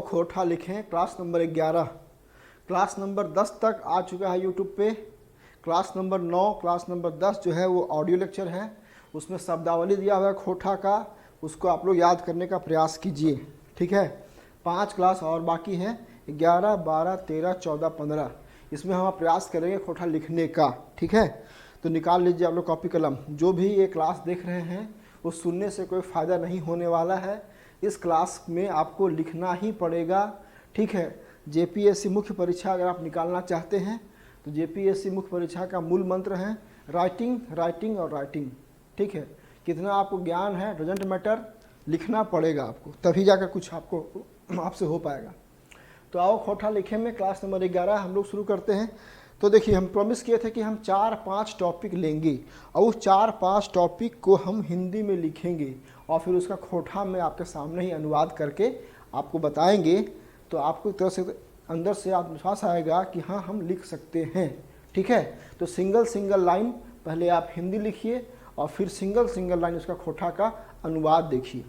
खोटा लिखें class number 11। Class number 10 तक आ चुका है यूट्यूब पे। क्लास नंबर 9, क्लास नंबर 10 जो है वो ऑडियो लेक्चर है, उसमें शब्दावली दिया हुआ है खोटा का, उसको आप लोग याद करने का प्रयास कीजिए। ठीक है, 5 क्लास और बाकी है, 11, 12, 13, 14, 15। इसमें हम प्रयास करेंगे खोटा लिखने का। ठीक है, तो निकाल लीजिए आप लोग कॉपी कलम। जो भी ये क्लास देख रहे हैं वो सुनने से कोई फ़ायदा नहीं होने वाला है, इस क्लास में आपको लिखना ही पड़ेगा। ठीक है, जेपीएससी मुख्य परीक्षा अगर आप निकालना चाहते हैं तो जेपीएससी मुख्य परीक्षा का मूल मंत्र है राइटिंग, राइटिंग और राइटिंग। ठीक है, कितना आपको ज्ञान है डजंट मैटर, लिखना पड़ेगा आपको, तभी जाकर कुछ आपको आपसे हो पाएगा। तो आओ खोटा लिखे में क्लास नंबर 11 हम लोग शुरू करते हैं। तो देखिए, हम प्रॉमिस किए थे कि हम 4-5 टॉपिक लेंगे और उस 4-5 टॉपिक को हम हिंदी में लिखेंगे और फिर उसका खोटा में आपके सामने ही अनुवाद करके आपको बताएंगे। तो आपको एक तरह से अंदर से आत्मविश्वास आएगा कि हाँ, हम लिख सकते हैं। ठीक है, तो सिंगल सिंगल लाइन पहले आप हिंदी लिखिए और फिर सिंगल सिंगल लाइन उसका खोटा का अनुवाद देखिए।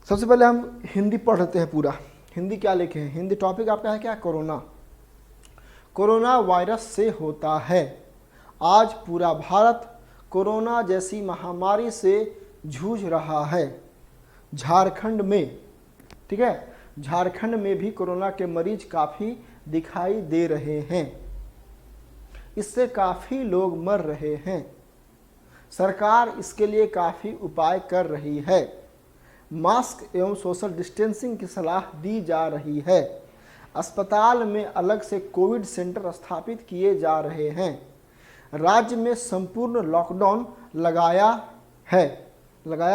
सबसे पहले हम हिंदी पढ़ लेते हैं पूरा। हिंदी क्या लिखे हैं? हिंदी टॉपिक आपका है क्या? कोरोना। कोरोना वायरस से होता है। आज पूरा भारत कोरोना जैसी महामारी से जूझ रहा है। झारखंड में, ठीक है, झारखंड में भी कोरोना के मरीज काफ़ी दिखाई दे रहे हैं। इससे काफ़ी लोग मर रहे हैं। सरकार इसके लिए काफ़ी उपाय कर रही है। मास्क एवं सोशल डिस्टेंसिंग की सलाह दी जा रही है। अस्पताल में अलग से कोविड सेंटर स्थापित किए जा रहे हैं। राज्य में संपूर्ण लॉकडाउन लगाया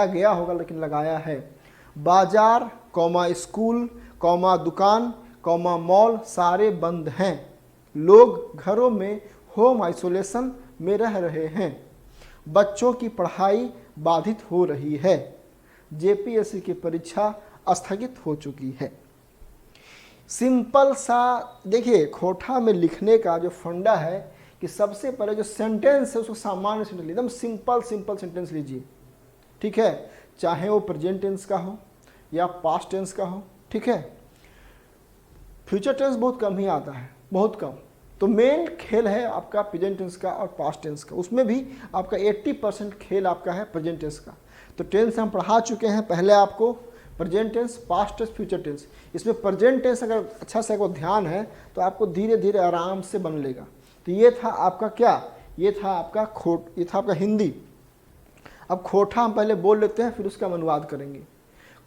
गया होगा, लेकिन लगाया है। बाजार, स्कूल, दुकान, मॉल सारे बंद हैं। लोग घरों में होम आइसोलेशन में रह रहे हैं। बच्चों की पढ़ाई बाधित हो रही है। जेपीएससी की परीक्षा स्थगित हो चुकी है। सिंपल सा देखिए, खोटा में लिखने का जो फंडा है कि सबसे पहले जो सेंटेंस है उसको सामान्य सेंटेंस, एकदम सिंपल सेंटेंस लीजिए। ठीक है, चाहे वो प्रेजेंट टेंस का हो या पास्ट टेंस का हो। ठीक है, फ्यूचर टेंस बहुत कम ही आता है, बहुत कम। तो मेन खेल है आपका प्रेजेंट टेंस का और पास्ट टेंस का। उसमें भी आपका 80% खेल आपका है प्रेजेंट टेंस का। तो टेंस हम पढ़ा चुके हैं पहले आपको, present tense, past tense, future tense. इसमें प्रेजेंट टेंस अगर अच्छा से आपको ध्यान है तो आपको धीरे धीरे आराम से बन लेगा। तो ये था आपका क्या? ये था आपका हिंदी। अब खोटा हम पहले बोल लेते हैं, फिर उसका हम अनुवाद करेंगे।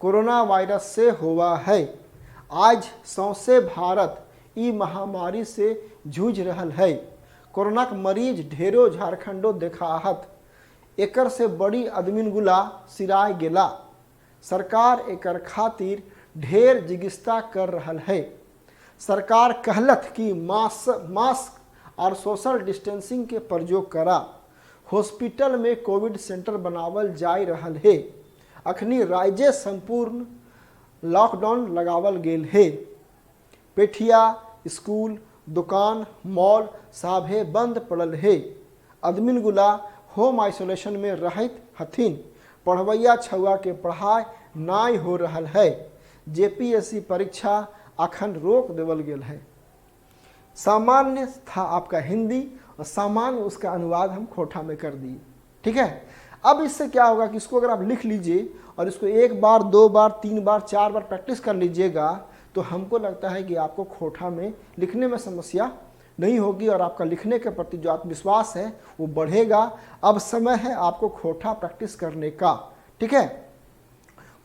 कोरोना वायरस से हुआ है। आज सौंसे भारत ई महामारी से जूझ रहल है। कोरोना के मरीज ढेरों झारखंडो देखाहत। एकर से बड़ी अदमिन गुला सिराय गेला। सरकार एकर खातिर ढेर जिगिस्ता कर रहल है। सरकार कहलत कि मास्क और सोशल डिस्टेंसिंग के प्रयोग करा। हॉस्पिटल में कोविड सेंटर बनावल जाय रहल है। अखनी राज्य संपूर्ण लॉकडाउन लगावल गेल है। पेठिया, स्कूल, दुकान, मॉल साभे बंद पड़ल है। अदमिन गुला होम आइसोलेशन में रहत हथिन। पढ़वैया छुआ के पढ़ाई नाई हो रहल है। जेपीएससी परीक्षा अखन रोक देवल गेल है। सामान्य था आपका हिंदी और सामान्य उसका अनुवाद हम खोटा में कर दिए। ठीक है, अब इससे क्या होगा कि इसको अगर आप लिख लीजिए और इसको 1 बार, 2 बार, 3 बार, 4 बार प्रैक्टिस कर लीजिएगा तो हमको लगता है कि आपको खोटा में लिखने में समस्या नहीं होगी और आपका लिखने के प्रति जो आत्मविश्वास है वो बढ़ेगा। अब समय है आपको खोटा प्रैक्टिस करने का। ठीक है,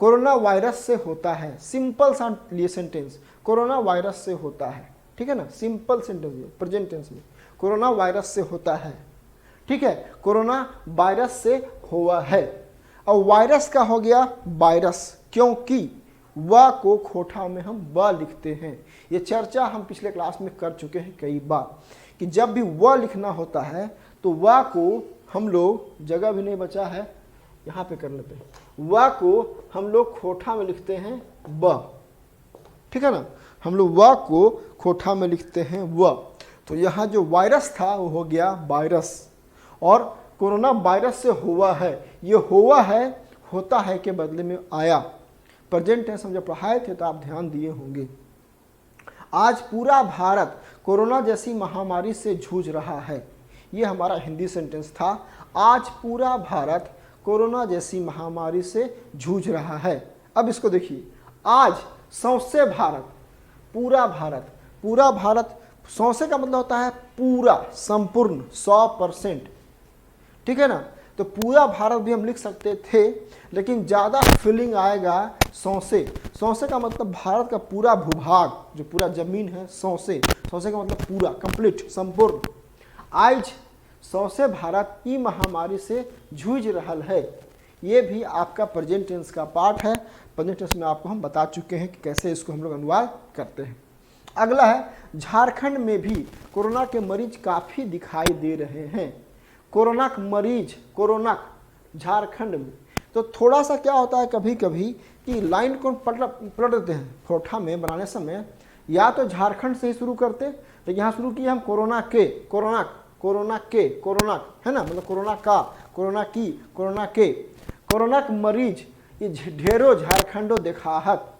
कोरोना वायरस से होता है। सिंपल सा लिए सेंटेंस, कोरोना वायरस से होता है। ठीक है ना, सिंपल सेंटेंस में, प्रेजेंट टेंस में, कोरोना वायरस से होता है। ठीक है, कोरोना वायरस से हुआ है। अब वायरस का हो गया वायरस, क्योंकि व को खोटा में हम व लिखते हैं। ये चर्चा हम पिछले क्लास में कर चुके हैं कई बार कि जब भी व लिखना होता है तो व को हम लोग, जगह भी नहीं बचा है, यहाँ पे कर लेते हैं। व को हम लोग खोटा में लिखते हैं ब। ठीक है ना, हम लोग व को खोटा में लिखते हैं व। तो यहाँ जो वायरस था वो हो गया वायरस। और कोरोना वायरस से हुआ है, ये हुआ है, होता है के बदले में आया। प्रेजेंट टेंस हम जब पढ़ाए थे तो आप ध्यान दिए होंगे। आज पूरा भारत कोरोना जैसी महामारी से जूझ रहा है, ये हमारा हिंदी सेंटेंस था। आज पूरा भारत कोरोना जैसी महामारी से जूझ रहा है। अब इसको देखिए, आज सौंसे भारत, पूरा भारत, पूरा भारत, सौंसे का मतलब होता है पूरा, संपूर्ण, 100%, ठीक है ना। तो पूरा भारत भी हम लिख सकते थे, लेकिन ज़्यादा फीलिंग आएगा सौंसे। सौंसे का मतलब भारत का पूरा भूभाग, जो पूरा जमीन है, सौंसे, सौंसे का मतलब पूरा, कंप्लीट, संपूर्ण। आज सौंसे भारत ई महामारी से जूझ रहल है, ये भी आपका प्रेजेंट टेंस का पार्ट है। प्रेजेंट टेंस में आपको हम बता चुके हैं कि कैसे इसको हम लोग अनुवाद करते हैं। अगला है, झारखंड में भी कोरोना के मरीज काफ़ी दिखाई दे रहे हैं। कोरोना के मरीज, कोरोना झारखंड में, तो थोड़ा सा क्या होता है कभी कभी कि लाइन को पलट देते हैं फोठा में बनाने समय, या तो झारखंड से ही शुरू करते, लेकिन यहाँ शुरू किए हम कोरोना के, कोरोना, कोरोना के, कोरोना, है ना, मतलब कोरोना का, कोरोना की, कोरोना के, कोरोना के मरीज ये ढेरों झारखंडों देखाहत,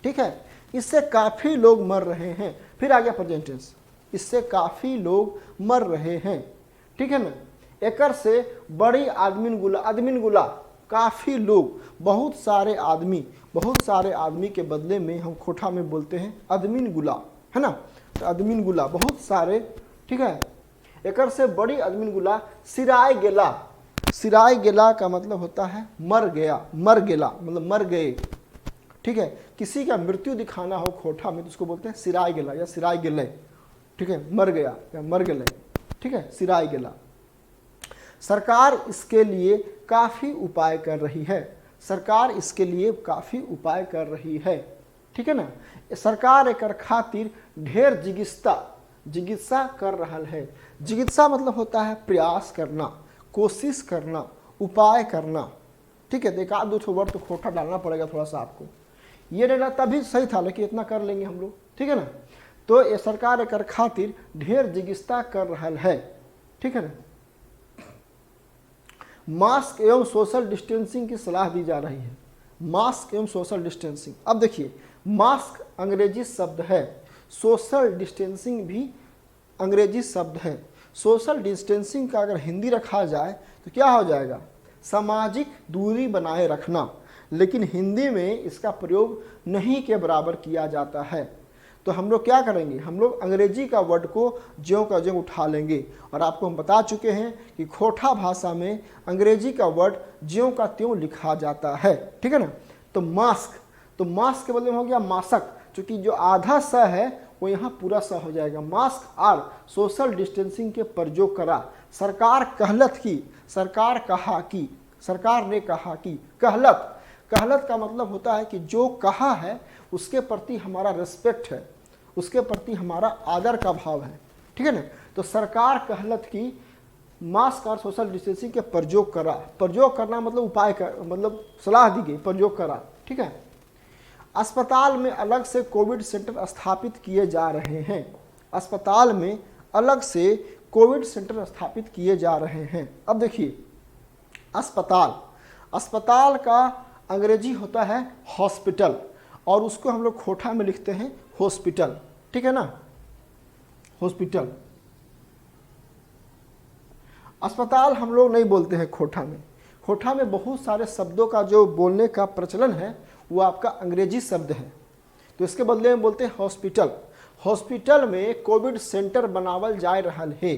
ठीक है, इससे काफ़ी लोग मर रहे हैं। फिर आ गया प्रेजेंट टेंस, इससे काफ़ी लोग मर रहे हैं, ठीक है ना। एकर से बड़ी आदमीन गुला, आदमीन गुला, काफ़ी लोग, बहुत सारे आदमी, बहुत सारे आदमी के बदले में हम खोठा में बोलते हैं आदमीन गुला, है ना। तो आदमीन गुला, बहुत सारे, ठीक है। एकर से बड़ी आदमीन गुला सिराय गेला, सिराय गेला का मतलब होता है मर गया, मर गेला मतलब मर गए, ठीक है। किसी का मृत्यु दिखाना हो खोठा में तो उसको बोलते हैं सिराय गेला या सिराय गेले, ठीक है, मर गया या मर गेले, ठीक है, सिराय गेला। सरकार इसके लिए काफ़ी उपाय कर रही है, सरकार इसके लिए काफ़ी उपाय कर रही है, ठीक है ना। सरकार एकर खातिर ढेर चिकित्सा कर रहा है। चिकित्सा मतलब होता है प्रयास करना, कोशिश करना, उपाय करना, ठीक है। एक आध दो वर्ड तो खोटा डालना पड़ेगा थोड़ा सा आपको, ये डाला तभी सही था, लेकिन इतना कर लेंगे हम लोग, ठीक है ना। तो ये सरकार एकर खातिर ढेर चिकित्सा कर रहा है, ठीक है ना। मास्क एवं सोशल डिस्टेंसिंग की सलाह दी जा रही है, मास्क एवं सोशल डिस्टेंसिंग। अब देखिए, मास्क अंग्रेजी शब्द है, सोशल डिस्टेंसिंग भी अंग्रेजी शब्द है। सोशल डिस्टेंसिंग का अगर हिंदी रखा जाए तो क्या हो जाएगा, सामाजिक दूरी बनाए रखना, लेकिन हिंदी में इसका प्रयोग नहीं के बराबर किया जाता है। तो हम लोग क्या करेंगे, हम लोग अंग्रेजी का वर्ड को ज्यों का ज्यों उठा लेंगे, और आपको हम बता चुके हैं कि खोठा भाषा में अंग्रेजी का वर्ड ज्यों का त्यों लिखा जाता है, ठीक है ना। तो मास्क, तो मास्क के बदले में हो गया मास्क, क्योंकि जो आधा स है वो यहाँ पूरा स हो जाएगा। मास्क और सोशल डिस्टेंसिंग के प्रयोग करा, सरकार कहलत की, सरकार कहा कि, सरकार ने कहा कि, कहलत, कहलत का मतलब होता है कि जो कहा है उसके प्रति हमारा रिस्पेक्ट है, उसके प्रति हमारा आदर का भाव है, ठीक है ना। तो सरकार कहलत की मास्क और सोशल डिस्टेंसिंग के प्रयोग करा, प्रयोग करना मतलब उपाय कर, मतलब सलाह दी गई, प्रयोग करा, ठीक है। अस्पताल में अलग से कोविड सेंटर स्थापित किए जा रहे हैं, अस्पताल में अलग से कोविड सेंटर स्थापित किए जा रहे हैं। अब देखिए, अस्पताल, अस्पताल का अंग्रेजी होता है हॉस्पिटल, और उसको हम लोग खोठा में लिखते हैं हॉस्पिटल, ठीक है ना, हॉस्पिटल। अस्पताल हम लोग नहीं बोलते हैं खोठा में, खोठा में बहुत सारे शब्दों का जो बोलने का प्रचलन है वो आपका अंग्रेजी शब्द है, तो इसके बदले में बोलते हैं हॉस्पिटल। हॉस्पिटल में कोविड सेंटर बनावल जा रहा है,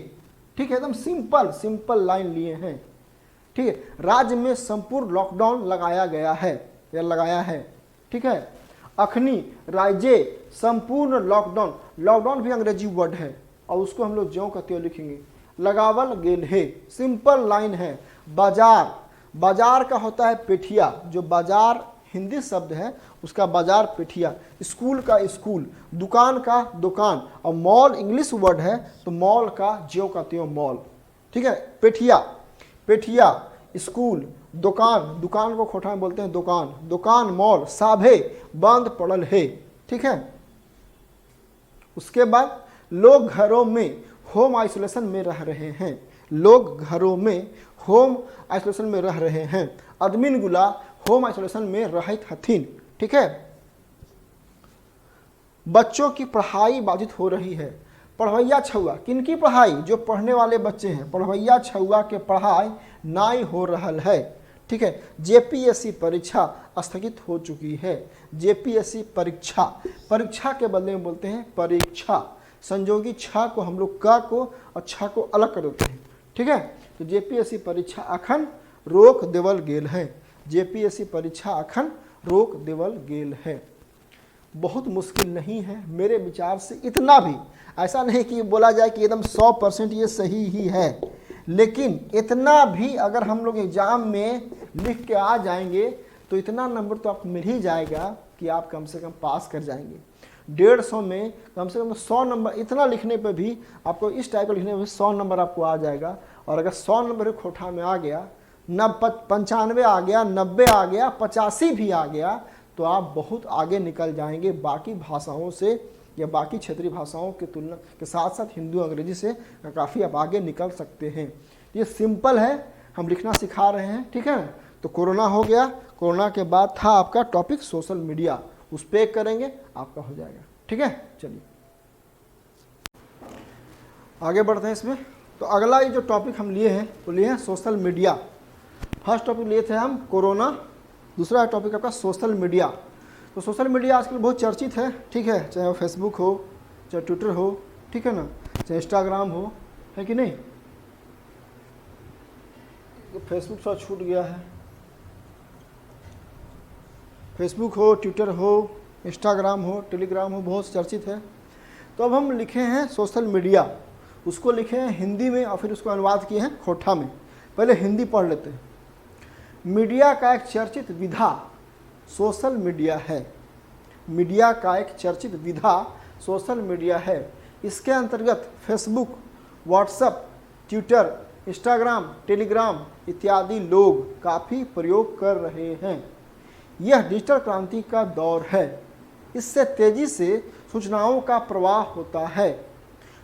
ठीक है, एकदम सिंपल सिंपल लाइन लिए हैं, ठीक है। राज्य में संपूर्ण लॉकडाउन लगाया गया है या लगाया है, ठीक है। अखनी राज्य संपूर्ण लॉकडाउन, लॉकडाउन भी अंग्रेजी वर्ड है और उसको हम लोग ज्यों का त्यों लिखेंगे, लगावल गेल है, सिंपल लाइन है। बाजार, बाजार का होता है पेठिया, जो बाजार हिंदी शब्द है उसका बाजार पेठिया। स्कूल का स्कूल, दुकान का दुकान, और मॉल इंग्लिश वर्ड है तो मॉल का ज्यों का त्यों मॉल, ठीक है। पेठिया, पेठिया, स्कूल, दुकान, दुकान को खोठा में बोलते हैं दुकान, दुकान, मॉल, साभे बंद पड़ल है, ठीक है। उसके बाद लोग घरों में होम आइसोलेशन में रह रहे हैं, लोग घरों में होम आइसोलेशन में रह रहे हैं। आदमीन गुला होम आइसोलेशन में रहित हथिन। ठीक है, बच्चों की पढ़ाई बाधित हो रही है। पढ़वैया छुआ, किनकी पढ़ाई? जो पढ़ने वाले बच्चे हैं, पढ़वैया छुआ के पढ़ाई नाई हो रहल है। ठीक है, जेपीएससी परीक्षा स्थगित हो चुकी है। जेपीएससी परीक्षा, परीक्षा के बदले में बोलते हैं परीक्षा। संयोगी छ को हम लोग क को और छ को अलग कर देते हैं। ठीक है, तो जेपीएससी परीक्षा अखन रोक देवल गेल है। जेपीएससी परीक्षा अखन रोक देवल गेल है। बहुत मुश्किल नहीं है मेरे विचार से, इतना भी ऐसा नहीं कि बोला जाए कि एकदम 100% ये सही ही है, लेकिन इतना भी अगर हम लोग एग्जाम में लिख के आ जाएंगे तो इतना नंबर तो आपको मिल ही जाएगा कि आप कम से कम पास कर जाएंगे। 150 में कम से कम 100 नंबर, इतना लिखने पे भी आपको, इस टाइप का लिखने पे 100 नंबर आपको आ जाएगा। और अगर 100 नंबर खोटा में आ गया, 95 आ गया, 90 आ गया, 85 भी आ गया, तो आप बहुत आगे निकल जाएंगे बाकी भाषाओं से या बाकी क्षेत्रीय भाषाओं की तुलना के साथ साथ हिंदी अंग्रेजी से काफ़ी आप आगे निकल सकते हैं। ये सिंपल है, हम लिखना सिखा रहे हैं। ठीक है, तो कोरोना हो गया, कोरोना के बाद था आपका टॉपिक सोशल मीडिया, उस पर करेंगे आपका हो जाएगा। ठीक है, चलिए आगे बढ़ते हैं इसमें। तो अगला ये जो टॉपिक हम लिए हैं वो लिए हैं सोशल मीडिया। फर्स्ट टॉपिक लिए थे हम कोरोना, दूसरा टॉपिक आपका सोशल मीडिया। तो सोशल मीडिया आजकल बहुत चर्चित है। ठीक है, चाहे वो फेसबुक हो, चाहे ट्विटर हो, ठीक है ना, चाहे इंस्टाग्राम हो, है कि नहीं। तो फेसबुक थोड़ा छूट गया है। फेसबुक हो, ट्विटर हो, इंस्टाग्राम हो, टेलीग्राम हो, बहुत चर्चित है। तो अब हम लिखे हैं सोशल मीडिया, उसको लिखे हैं हिंदी में और फिर उसको अनुवाद किए हैं खोटा में। पहले हिंदी पढ़ लेते हैं। मीडिया का एक चर्चित विधा सोशल मीडिया है। मीडिया का एक चर्चित विधा सोशल मीडिया है। इसके अंतर्गत Facebook, WhatsApp, Twitter, Instagram, Telegram इत्यादि लोग काफ़ी प्रयोग कर रहे हैं। यह डिजिटल क्रांति का दौर है। इससे तेज़ी से सूचनाओं का प्रवाह होता है।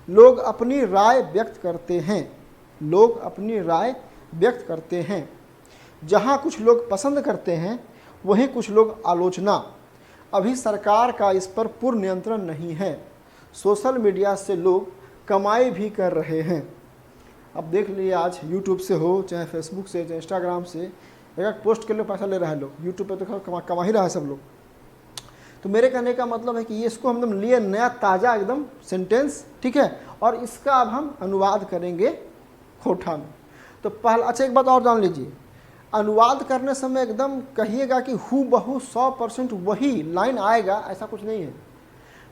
लोग अपनी राय व्यक्त करते हैं। लोग अपनी राय व्यक्त करते हैं। जहाँ कुछ लोग पसंद करते हैं वहीं कुछ लोग आलोचना। अभी सरकार का इस पर पूर्ण नियंत्रण नहीं है। सोशल मीडिया से लोग कमाई भी कर रहे हैं। अब देख लिए, आज यूट्यूब से हो, चाहे फेसबुक से, चाहे इंस्टाग्राम से, एक पोस्ट के लिए पैसा ले रहा है लोग। यूट्यूब पे तो कमा ही रहा है सब लोग। तो मेरे कहने का मतलब है कि ये इसको हम लिए नया ताज़ा एकदम सेंटेंस। ठीक है, और इसका अब हम अनुवाद करेंगे खोटा में। तो पहला, अच्छा एक बात और जान लीजिए, अनुवाद करने समय एकदम कहिएगा कि हू बहू 100% वही लाइन आएगा, ऐसा कुछ नहीं है।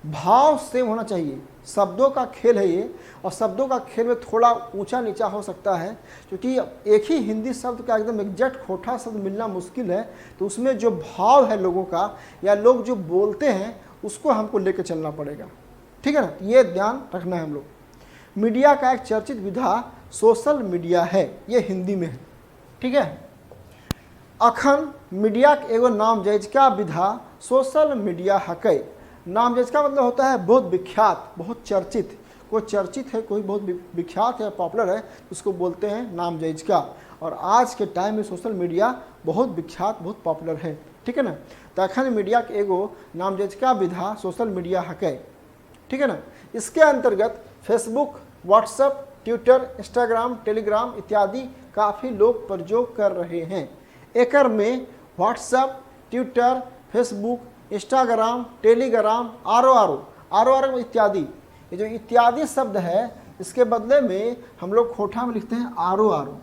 भाव सेम होना चाहिए। शब्दों का खेल है ये, और शब्दों का खेल में थोड़ा ऊंचा नीचा हो सकता है, क्योंकि एक ही हिंदी शब्द का एकदम एग्जैक्ट खोटा शब्द मिलना मुश्किल है। तो उसमें जो भाव है लोगों का या लोग जो बोलते हैं उसको हमको लेकर चलना पड़ेगा। ठीक है ना, ये ध्यान रखना है हम लोग। मीडिया का एक चर्चित विधा सोशल मीडिया है, ये हिंदी में है। ठीक है, अखन मीडिया के एगो नामजैजका विधा सोशल मीडिया हकै। नामजैजका मतलब होता है बहुत विख्यात, बहुत चर्चित। कोई चर्चित है, कोई बहुत विख्यात है, पॉपुलर है, उसको बोलते हैं नामजैजका। और आज के टाइम में सोशल मीडिया बहुत विख्यात, बहुत पॉपुलर है। ठीक है ना, तो अखन मीडिया के एगो नामजैजका विधा सोशल मीडिया हकै। ठीक है ना, इसके अंतर्गत Facebook, WhatsApp, Twitter, Instagram, Telegram इत्यादि काफ़ी लोग प्रयोग कर रहे हैं। एकर में WhatsApp, Twitter, Facebook, Instagram, Telegram, आरो इत्यादि, ये जो इत्यादि शब्द है इसके बदले में हम लोग खोटा में लिखते हैं आरो,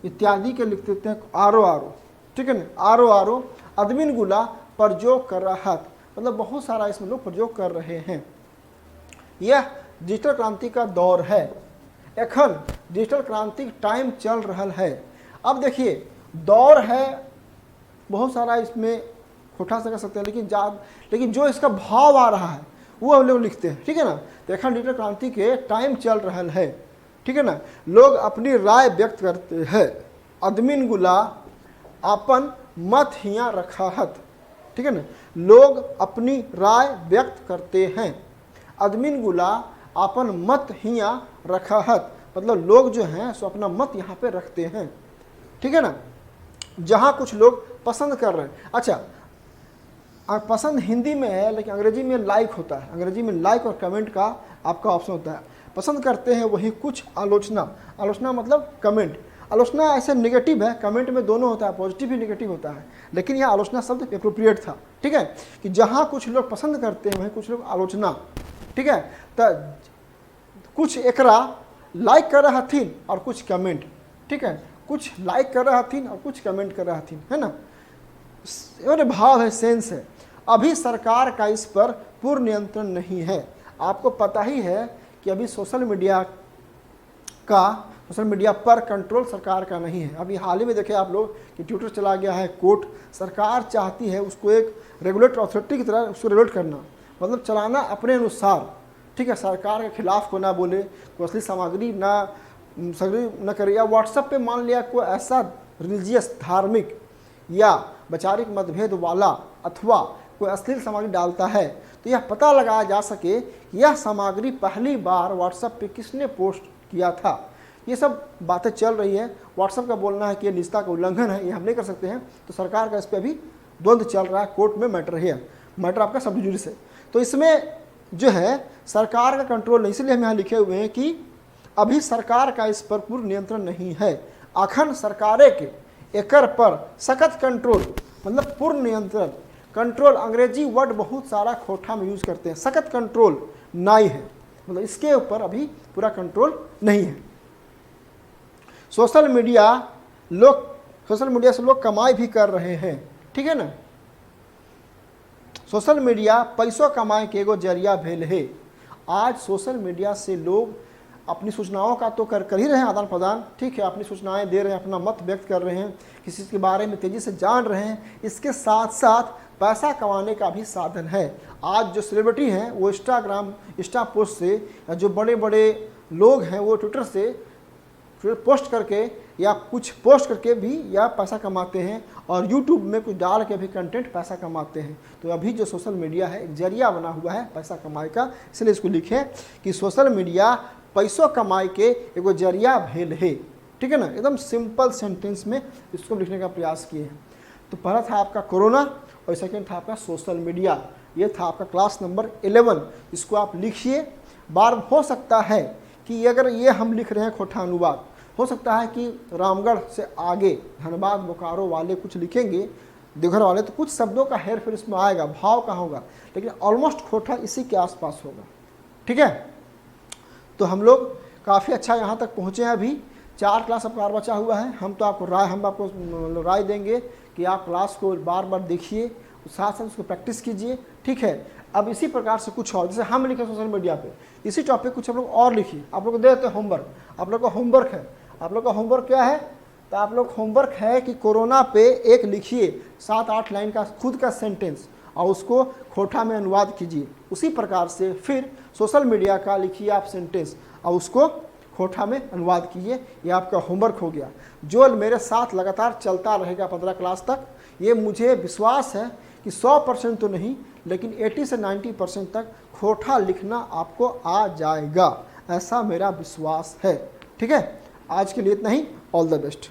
इत्यादि के लिख देते हैं आरो। ठीक है ना, आरो अदमिन गुला प्रयोग कर रहा है, मतलब बहुत सारा इसमें लोग प्रयोग कर रहे हैं। यह डिजिटल क्रांति का दौर है। एखन डिजिटल क्रांति टाइम चल रहा है। अब देखिए, दौर है, बहुत सारा इसमें खोटा से कर सकते हैं, लेकिन जो इसका भाव आ रहा है वो हम लोग लिखते हैं। ठीक है ना, तो एखन डिजिटल क्रांति के टाइम चल रहा है। ठीक है ना, लोग अपनी राय व्यक्त करते हैं। अदमिन गुला अपन मत हिया रखा हत। ठीक है ना, लोग अपनी राय व्यक्त करते हैं। अदमिन गुला अपन मत हिया रखा हत, मतलब लोग जो हैं सो अपना मत यहाँ पे रखते हैं। ठीक है ना, जहाँ कुछ लोग पसंद कर रहे हैं। अच्छा, पसंद हिंदी में है लेकिन अंग्रेजी में लाइक होता है, अंग्रेजी में लाइक और कमेंट का आपका ऑप्शन होता है। पसंद करते हैं वही कुछ आलोचना, आलोचना मतलब कमेंट, आलोचना ऐसे नेगेटिव है, कमेंट में दोनों होता है, पॉजिटिव भी नेगेटिव होता है, लेकिन यह आलोचना शब्द एप्रोप्रिएट था। ठीक है, कि जहाँ कुछ लोग पसंद करते हैं वहीं कुछ लोग आलोचना। ठीक है, तो कुछ एकरा लाइक कर रहा थी और कुछ कमेंट। ठीक है, कुछ लाइक कर रहा थी और कुछ कमेंट कर रहा थी, है ना, और भाव है, सेंस है। अभी सरकार का इस पर पूर्ण नियंत्रण नहीं है। आपको पता ही है कि अभी सोशल मीडिया पर कंट्रोल सरकार का नहीं है। अभी हाल ही में देखे आप लोग कि ट्विटर चला गया है कोर्ट, सरकार चाहती है उसको एक रेगुलेटर अथॉरिटी की तरह उसको रेगुलेट करना, मतलब चलाना अपने अनुसार। ठीक है, सरकार के खिलाफ को ना बोले, कोई असली सामग्री न करे, या व्हाट्सएप पे मान लिया कोई ऐसा रिलीजियस धार्मिक या वैचारिक मतभेद वाला अथवा कोई अश्लील सामग्री डालता है तो यह पता लगाया जा सके कि यह सामग्री पहली बार व्हाट्सएप पे किसने पोस्ट किया था। ये सब बातें चल रही है। व्हाट्सएप का बोलना है कि यह निजता का उल्लंघन है, ये हम नहीं कर सकते हैं, तो सरकार का इस पर अभी द्वंद्व चल रहा है, कोर्ट में मैटर है, मैटर आपका सब जुडिस है। तो इसमें जो है सरकार का कंट्रोल नहीं, इसलिए हम यहाँ लिखे हुए हैं कि अभी सरकार का इस पर पूर्ण नियंत्रण नहीं है। अखन सरकारे के एकर पर सख्त कंट्रोल, मतलब पूर्ण नियंत्रण। कंट्रोल अंग्रेजी वर्ड बहुत सारा खोटा में यूज करते हैं, सख्त कंट्रोल नहीं है, मतलब इसके ऊपर अभी पूरा कंट्रोल नहीं है। सोशल मीडिया से लोग कमाई भी कर रहे हैं। ठीक है ना, सोशल मीडिया पैसों कमाए के एगो जरिया भेल है। आज सोशल मीडिया से लोग अपनी सूचनाओं का तो कर ही रहे हैं आदान प्रदान। ठीक है, अपनी सूचनाएं दे रहे हैं, अपना मत व्यक्त कर रहे हैं, किसी के बारे में तेज़ी से जान रहे हैं। इसके साथ साथ पैसा कमाने का भी साधन है। आज जो सेलिब्रिटी हैं वो इंस्टा पोस्ट से, या जो बड़े बड़े लोग हैं वो ट्विटर से पोस्ट करके या कुछ पोस्ट करके भी या पैसा कमाते हैं, और यूट्यूब में कुछ डाल के भी कंटेंट पैसा कमाते हैं। तो अभी जो सोशल मीडिया है एक जरिया बना हुआ है पैसा कमाई का, इसलिए इसको लिखें कि सोशल मीडिया पैसों कमाई के एगो जरिया भेल है। ठीक है ना, एकदम सिंपल सेंटेंस में इसको लिखने का प्रयास किए हैं। तो पहला था आपका कोरोना और सेकंड था आपका सोशल मीडिया। ये था आपका क्लास नंबर 11। इसको आप लिखिए। बार हो सकता है कि अगर ये हम लिख रहे हैं खोटा अनुवाद, हो सकता है कि रामगढ़ से आगे धनबाद बोकारो वाले कुछ लिखेंगे, देवघर वाले, तो कुछ शब्दों का हेर फेर इसमें आएगा, भाव का होगा, लेकिन ऑलमोस्ट खोटा इसी के आसपास होगा। ठीक है, तो हम लोग काफ़ी अच्छा यहाँ तक पहुँचे हैं। अभी 4 क्लास आपका और बचा हुआ है। हम आपको राय देंगे कि आप क्लास को बार बार देखिए, साथ साथ उसको प्रैक्टिस कीजिए। ठीक है, अब इसी प्रकार से कुछ और, जैसे हम लिखे सोशल मीडिया पे इसी टॉपिक कुछ आप लोग और लिखिए। आप लोग को दे देते हैं होमवर्क, आप लोग का होमवर्क है। आप लोग का होमवर्क क्या है? तो आप लोग होमवर्क है कि कोरोना पे एक लिखिए 7-8 लाइन का खुद का सेंटेंस और उसको खोटा में अनुवाद कीजिए। उसी प्रकार से फिर सोशल मीडिया का लिखिए आप सेंटेंस और उसको खोटा में अनुवाद कीजिए। ये आपका होमवर्क हो गया, जो मेरे साथ लगातार चलता रहेगा 15 क्लास तक। ये मुझे विश्वास है कि 100% तो नहीं, लेकिन 80 से 90% तक खोटा लिखना आपको आ जाएगा, ऐसा मेरा विश्वास है। ठीक है, आज के लिए इतना ही। All the best.